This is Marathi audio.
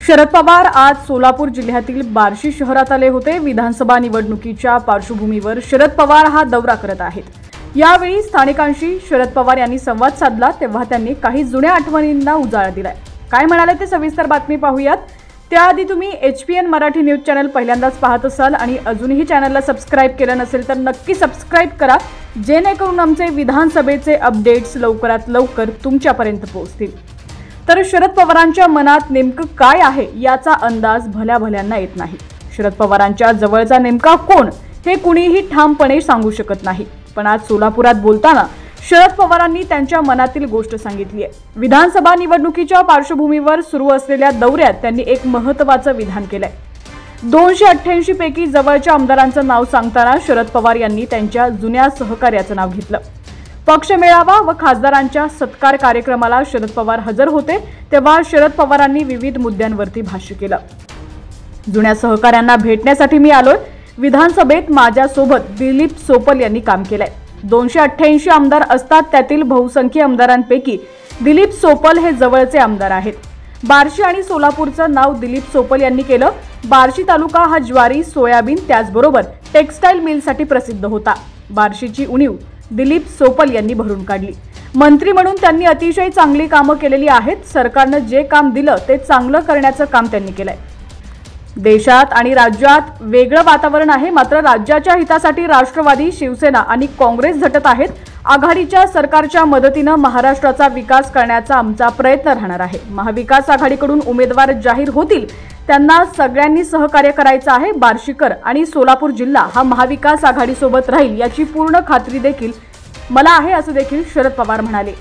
शरद पवार आज सोलापूर जिल्ह्यातील बार्शी शहरात आले होते। विधानसभा निवडणुकीच्या पार्श्वभूमीवर शरद पवार हा दौरा करत आहेत। यावेळी स्थानिकांशी शरद पवार यांनी संवाद साधला, तेव्हा त्यांनी काही जुन्या आठवणींना उजाळा दिलाय। काय म्हणाले ते सविस्तर बातमी पाहूयात। त्याआधी तुम्ही HPN मराठी न्यूज चॅनल पहिल्यांदाच पाहत असाल आणि अजूनही चॅनलला सबस्क्राइब केलं नसेल तर नक्की सबस्क्राइब करा, जेणेकरून आमचे विधानसभेचे अपडेट्स लवकरात लवकर तुमच्यापर्यंत पोहोचतील। तर शरद पवारांच्या मनात नेमकं काय आहे याचा अंदाज भल्याभल्यांना येत नाही। शरद पवारांच्या जवळचा नेमका कोण हे कुणीही ठामपणे सांगू शकत नाही। पण आज सोलापुरात बोलताना शरद पवारांनी त्यांच्या मनातील गोष्ट सांगितली आहे। विधानसभा निवडणुकीच्या पार्श्वभूमीवर सुरू असलेल्या दौऱ्यात त्यांनी एक महत्त्वाचं विधान केलंय। 288 पैकी जवळच्या आमदारांचं नाव सांगताना शरद पवार यांनी त्यांच्या जुन्या सहकार्याचं नाव घेतलं। पक्ष मेळावा व खासदारांच्या सत्कार कार्यक्रमाला शरद पवार हजर होते, तेव्हा शरद पवारांनी विविध मुद्द्यांवरती भाष्य केलं। जुन्या सहकाऱ्यांना भेटण्यासाठी मी आलोय। विधानसभेत माझ्यासोबत दिलीप सोपल यांनी काम केलंय। 288 आमदार असतात, त्यातील बहुसंख्य आमदारांपैकी दिलीप सोपल हे जवळचे आमदार आहेत। बार्शी आणि सोलापूरचं नाव दिलीप सोपल यांनी केलं। बार्शी तालुका हा ज्वारी, सोयाबीन त्याचबरोबर टेक्सटाईल मिलसाठी प्रसिद्ध होता। बार्शीची उणीव दिलीप सोपल यांनी भरून काढली। मंत्री म्हणून त्यांनी अतिशय चांगली कामं केलेली आहेत। सरकारनं जे काम दिलं ते चांगलं करण्याचं काम त्यांनी केलंय। देशात आणि राज्यात वेगळं वातावरण आहे, मात्र राज्याच्या हितासाठी राष्ट्रवादी, शिवसेना आणि काँग्रेस झटत आहेत। आघाडीच्या सरकारच्या मदतीनं महाराष्ट्राचा विकास करण्याचा आमचा प्रयत्न राहणार आहे। महाविकास आघाडीकडून उमेदवार जाहीर होतील, त्यांना सगळ्यांनी सहकार्य करायचं आहे। बार्शीकर आणि सोलापूर जिल्हा हा महाविकास आघाडीसोबत राहील याची पूर्ण खात्री देखील मला आहे, असं देखील शरद पवार म्हणाले।